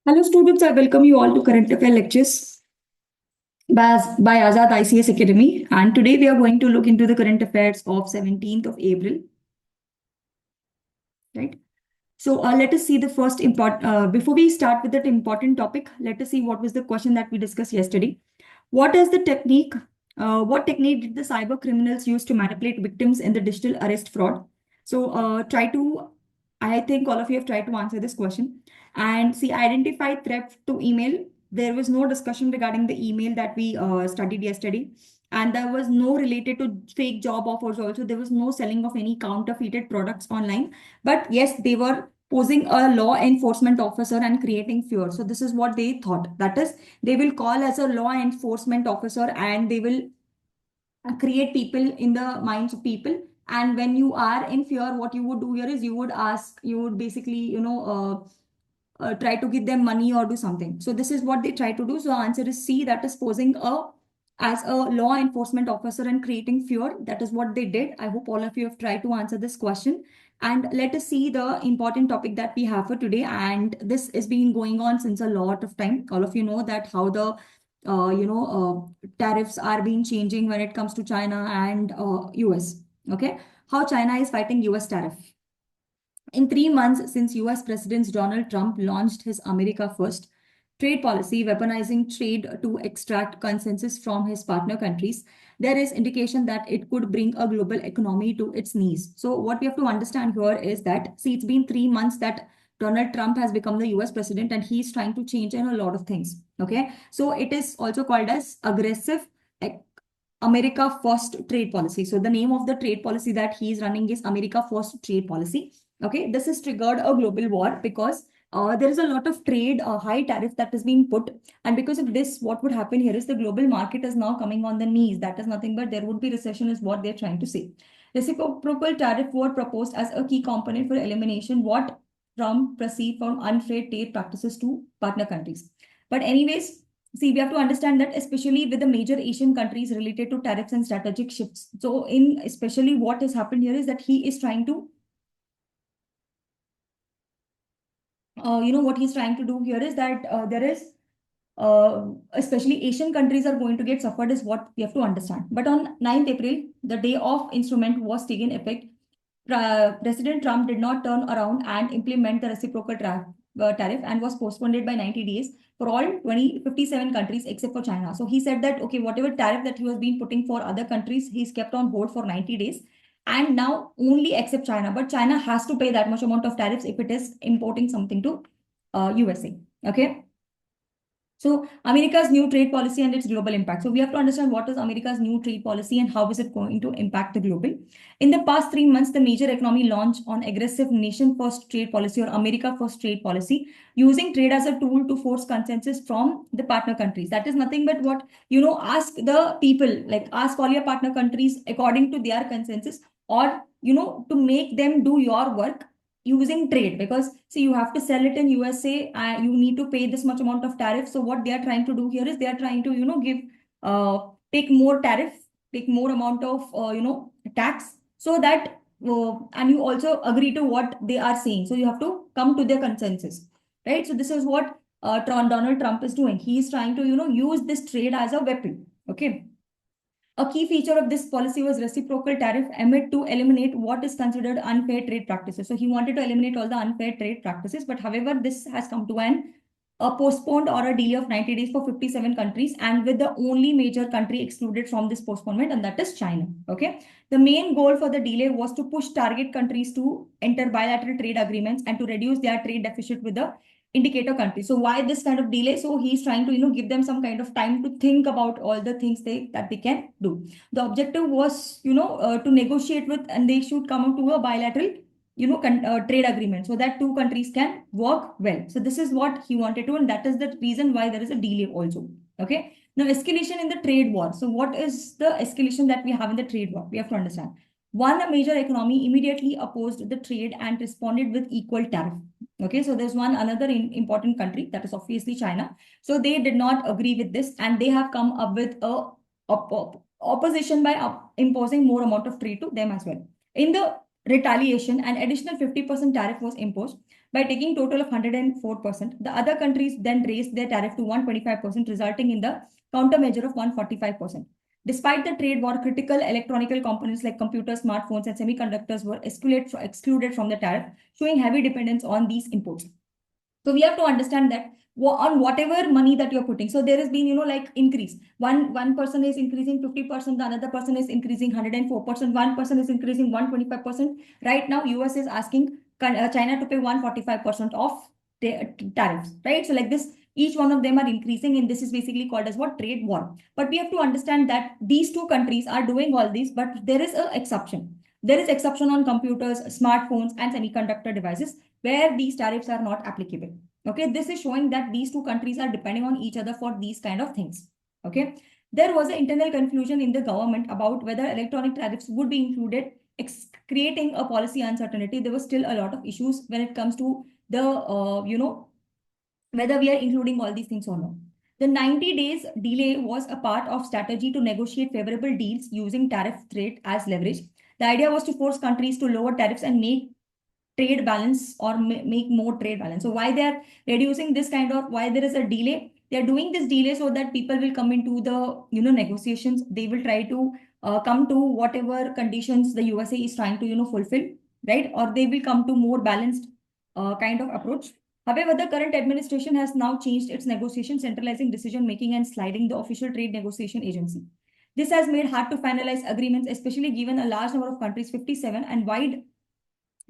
Hello students, I welcome you all to Current Affair Lectures by Azad ICS Academy, and today we are going to look into the current affairs of 17th of April, right? So let us see the first important, before we start with that important topic, let us see what was the question that we discussed yesterday. What is the technique, what technique did the cyber criminals use to manipulate victims in the digital arrest fraud? So I think all of you have tried to answer this question. And see, identify theft to email. There was no discussion regarding the email that we studied yesterday. And there was no related to fake job offers also. There was no selling of any counterfeited products online. But yes, they were posing a law enforcement officer and creating fear. So this is what they thought. That is, they will call as a law enforcement officer and they will create people in the minds of people. And when you are in fear, what you would do here is you would basically, try to give them money or do something. So this is what they try to do. So answer is C, that is posing as a law enforcement officer and creating fear. That is what they did. I hope all of you have tried to answer this question. And let us see the important topic that we have for today. And this has been going on since a lot of time. All of you know that how the tariffs are being changing when it comes to China and US. Okay, how China is fighting US tariff. In 3 months since US President Donald Trump launched his America First trade policy, weaponizing trade to extract consensus from his partner countries, there is indication that it could bring a global economy to its knees. So, what we have to understand here is that, see, it's been 3 months that Donald Trump has become the US president and he's trying to change in a lot of things. Okay. So, it is also called as aggressive America First trade policy. So, the name of the trade policy that he is running is America First trade policy. Okay, this has triggered a global war because there is a lot of trade, high tariff that is being put. And because of this, what would happen here is the global market is now coming on the knees. That is nothing but there would be recession is what they're trying to say. Reciprocal tariff were proposed as a key component for elimination what Trump perceived from unfair trade practices to partner countries. But anyways, see, we have to understand that especially with the major Asian countries related to tariffs and strategic shifts. So in especially what has happened here is that he is trying to what he's trying to do here is that there is especially Asian countries are going to get suffered is what we have to understand. But on 9th April, the day of instrument was taken effect. President Trump did not turn around and implement the reciprocal tariff and was postponed by 90 days for all 57 countries except for China. So he said that, okay, whatever tariff that he was been putting for other countries, he's kept on hold for 90 days and now only accept China. But China has to pay that much amount of tariffs if it is importing something to USA. Okay. So America's new trade policy and its global impact. So we have to understand what is America's new trade policy and how is it going to impact the global. In the past 3 months, the major economy launched on aggressive nation first trade policy or America first trade policy, using trade as a tool to force consensus from the partner countries. That is nothing but what, ask the people, like ask all your partner countries according to their consensus or, to make them do your work using trade, because see, you have to sell it in USA and you need to pay this much amount of tariff. So what they are trying to do here is they are trying to give take more tariff, take more amount of tax, so that and you also agree to what they are saying, so you have to come to their consensus, right? So this is what Donald Trump is doing. He is trying to use this trade as a weapon. Okay. A key feature of this policy was reciprocal tariff amid to eliminate what is considered unfair trade practices. So he wanted to eliminate all the unfair trade practices, but however, this has come to an a postponed or a delay of 90 days for 57 countries, and with the only major country excluded from this postponement, and that is China. Okay. The main goal for the delay was to push target countries to enter bilateral trade agreements and to reduce their trade deficit with the indicator country. So why this kind of delay? So he's trying to give them some kind of time to think about all the things that they can do. The objective was to negotiate with, and they should come to a bilateral trade agreement so that two countries can work well. So this is what he wanted to, and that is the reason why there is a delay also. Okay. Now escalation in the trade war. So what is the escalation that we have in the trade war? We have to understand. One, a major economy immediately opposed the trade and responded with equal tariff. Okay, so there's one another important country, that is obviously China. So they did not agree with this, and they have come up with a opposition by imposing more amount of trade to them as well. In the retaliation, an additional 50% tariff was imposed. by taking total of 104%. The other countries then raised their tariff to 125%, resulting in the countermeasure of 145%. Despite the trade war, critical electronic components like computers, smartphones, and semiconductors were excluded from the tariff, showing heavy dependence on these imports. So we have to understand that on whatever money that you're putting. So there has been, like increase. One person is increasing 50%, the another person is increasing 104%, one person is increasing 125%. Right now, US is asking China to pay 145% of the tariffs, right? So like this, each one of them are increasing, and this is basically called as what? Trade war. But we have to understand that these two countries are doing all this, but there is an exception. There is exception on computers, smartphones, and semiconductor devices where these tariffs are not applicable. Okay, this is showing that these two countries are depending on each other for these kind of things. Okay, there was an internal confusion in the government about whether electronic tariffs would be included, creating a policy uncertainty. There was still a lot of issues when it comes to the, whether we are including all these things or not. The 90 days delay was a part of strategy to negotiate favorable deals using tariff threat as leverage. The idea was to force countries to lower tariffs and make trade balance or make more trade balance. So why they're reducing this kind of, why there is a delay? They're doing this delay so that people will come into the, negotiations. They will try to come to whatever conditions the USA is trying to, fulfill, right? Or they will come to more balanced kind of approach. However, the current administration has now changed its negotiation, centralizing decision making and sliding the official trade negotiation agency. This has made hard to finalize agreements, especially given a large number of countries, 57, and wide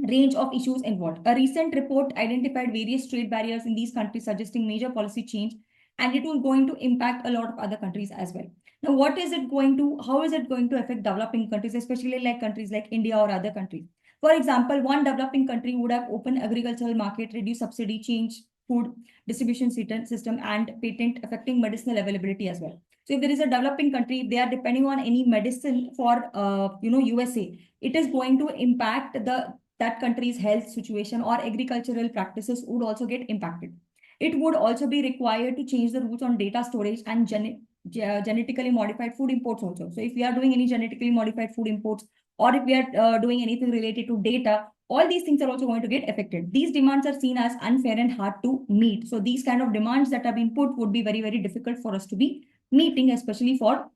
range of issues involved. A recent report identified various trade barriers in these countries, suggesting major policy change, and it was going to impact a lot of other countries as well. Now, how is it going to affect developing countries, especially like countries like India or other countries? For example, one developing country would have open agricultural market, reduce subsidy, change food distribution system, and patent, affecting medicinal availability as well. So if there is a developing country, they are depending on any medicine for, USA, it is going to impact that country's health situation, or agricultural practices would also get impacted. It would also be required to change the rules on data storage and genetically modified food imports also. So if we are doing any genetically modified food imports, or if we are doing anything related to data, all these things are also going to get affected. These demands are seen as unfair and hard to meet. So these kind of demands that have been put would be very, very difficult for us to be meeting, especially for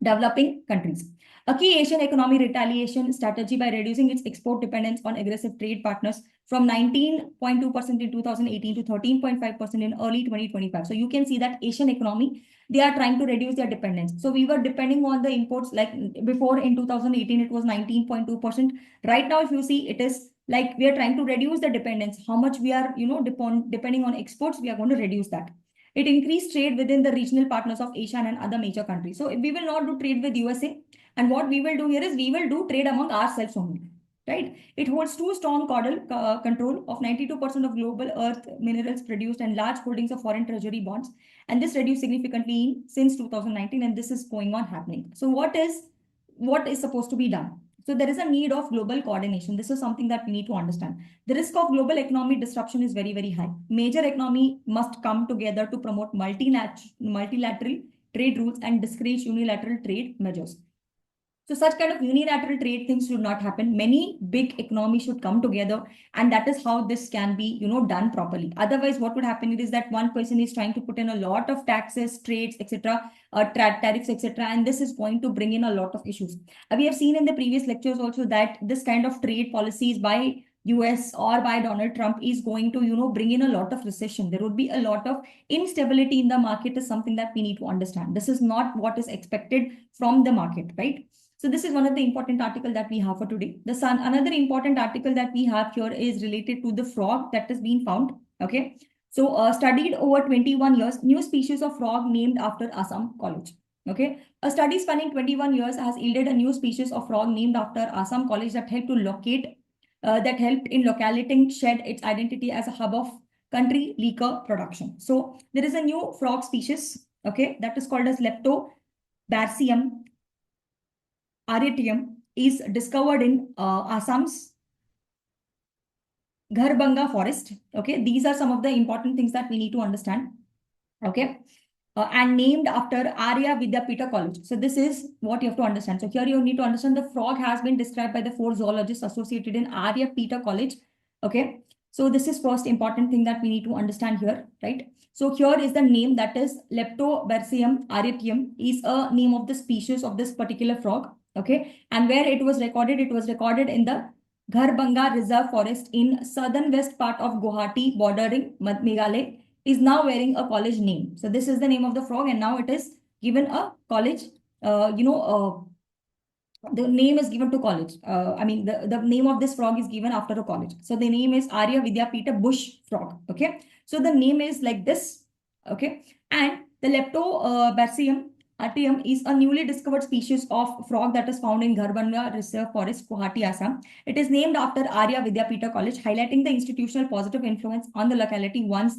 developing countries. A key Asian economy retaliation strategy by reducing its export dependence on aggressive trade partners from 19.2% in 2018 to 13.5% in early 2025. So you can see that Asian economy, they are trying to reduce their dependence. So we were depending on the imports, like before in 2018, it was 19.2%. Right now, if you see, it is like we are trying to reduce the dependence. How much we are, depending on exports, we are going to reduce that. It increased trade within the regional partners of Asia and other major countries. So we will not do trade with USA. And what we will do here is we will do trade among ourselves only, right? It holds too strong control of 92% of global earth minerals produced and large holdings of foreign treasury bonds. And this reduced significantly since 2019, and this is going on happening. So what is supposed to be done? So there is a need of global coordination. This is something that we need to understand. The risk of global economic disruption is very, very high. Major economy must come together to promote multilateral trade rules and discourage unilateral trade measures. So such kind of unilateral trade things should not happen. Many big economies should come together, and that is how this can be, done properly. Otherwise, what would happen is that one person is trying to put in a lot of taxes, trades, etc., tariffs, etc., and this is going to bring in a lot of issues. We have seen in the previous lectures also that this kind of trade policies by US or by Donald Trump is going to, bring in a lot of recession. There would be a lot of instability in the market, is something that we need to understand. This is not what is expected from the market, right? So this is one of the important article that we have for today. The Sun, another important article that we have here is related to the frog that has been found. Okay. So studied over 21 years, new species of frog named after Assam College. Okay. A study spanning 21 years has yielded a new species of frog named after Assam College that helped in locating shed its identity as a hub of country liquor production. So there is a new frog species, okay, that is called as Leptobarsium aritium, is discovered in Assam's Gharbanga forest. Okay, these are some of the important things that we need to understand. Okay, and named after Arya Vidyapita College. So this is what you have to understand. So here you need to understand the frog has been described by the four zoologists associated in Arya Pita College. Okay, So this is first important thing that we need to understand here, right? So here is the name, that is Leptobersium arietum is a name of the species of this particular frog. Okay. And where it was recorded in the Gharbanga Reserve Forest in southern west part of Guwahati bordering Meghalaya, is now wearing a college name. So this is the name of the frog, and now it is given a college, the name is given to college. The name of this frog is given after a college. So the name is Arya Vidyapita Bush frog. Okay. So the name is like this. Okay. And the Leptobersium artium is a newly discovered species of frog that is found in Gharbanga Reserve Forest, Guwahati, Assam. It is named after Arya Vidyapita College, highlighting the institutional positive influence on the locality once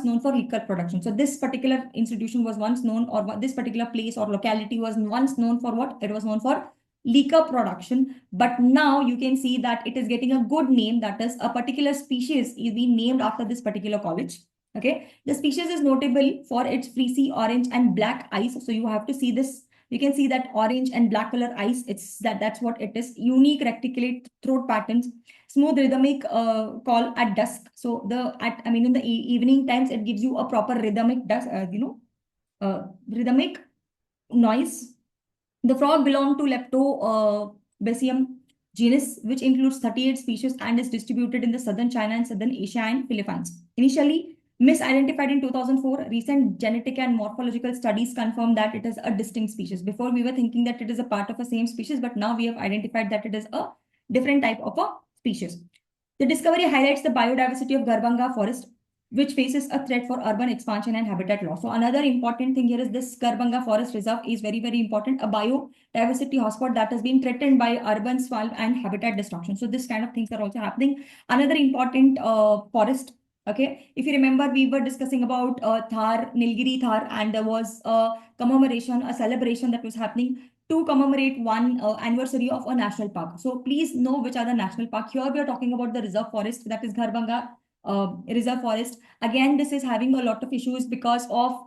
known for liquor production. So this particular institution was once known, or this particular place or locality was once known for what? It was known for liquor production. But now you can see that it is getting a good name, that is a particular species is being named after this particular college. Okay. The species is notable for its fleecy orange and black eyes. So you have to see this. You can see that orange and black color eyes. That's what it is. Unique reticulate throat patterns, smooth rhythmic call at dusk. So in the evening times, it gives you a proper rhythmic rhythmic noise. The frog belonged to Leptobasium genus, which includes 38 species and is distributed in the southern China and southern Asia and Philippines. Initially misidentified in 2004, recent genetic and morphological studies confirm that it is a distinct species. Before, we were thinking that it is a part of the same species, but now we have identified that it is a different type of a species. The discovery highlights the biodiversity of Garbanga forest, which faces a threat for urban expansion and habitat loss. So another important thing here is this Garbanga Forest Reserve is very, very important, a biodiversity hotspot that has been threatened by urban swamp and habitat destruction. So this kind of things are also happening. Another important forest. Okay, if you remember, we were discussing about Thar, Nilgiri Thar, and there was a commemoration, a celebration that was happening to commemorate one anniversary of a national park. So please know which are the national park. Here we are talking about the reserve forest, that is Garbanga reserve forest. Again, this is having a lot of issues because of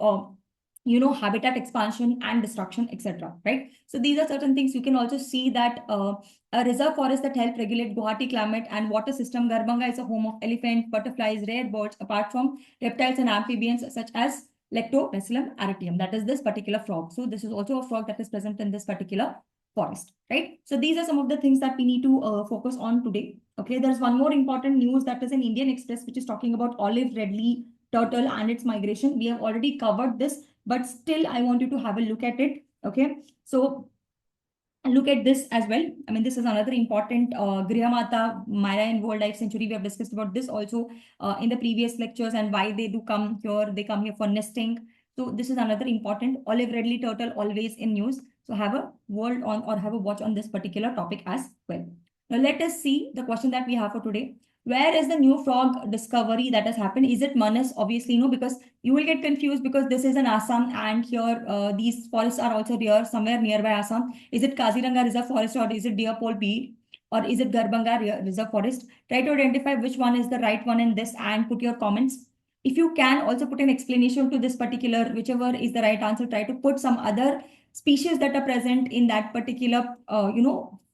habitat expansion and destruction, etc. Right? So these are certain things. You can also see that a reserve forest that help regulate Guwahati climate and water system. Garbanga is a home of elephant, butterflies, rare birds, apart from reptiles and amphibians such as Lectobacillum aratium. That is this particular frog. So this is also a frog that is present in this particular forest, right? So these are some of the things that we need to focus on today. Okay, there's one more important news that is in Indian Express, which is talking about olive redleaf turtle and its migration. We have already covered this, but still I want you to have a look at it. Okay, so look at this as well. I mean, this is another important Grihamata Marine Wildlife Sanctuary. We have discussed about this also in the previous lectures, and why they do come here. They come here for nesting. So this is another important olive redleaf turtle, always in news. So have a word on, or have a watch on this particular topic as well. Now let us see the question that we have for today. Where is the new frog discovery that has happened? Is it Manas? Obviously no, because you will get confused, because this is an Assam, and here these forests are also there somewhere nearby Assam. Is it Kaziranga Reserve Forest, or is it Deer Pole B, or is it Garbanga Reserve Forest? Try to identify which one is the right one in this and put your comments. If you can also put an explanation to this particular, whichever is the right answer, try to put some other species that are present in that particular,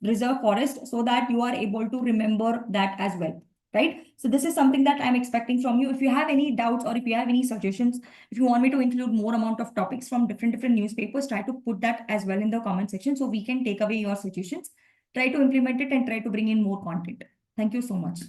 reserve forest, so that you are able to remember that as well. Right? So this is something that I'm expecting from you. If you have any doubts, or if you have any suggestions, if you want me to include more amount of topics from different newspapers, try to put that as well in the comment section, so we can take away your suggestions, try to implement it, and try to bring in more content. Thank you so much.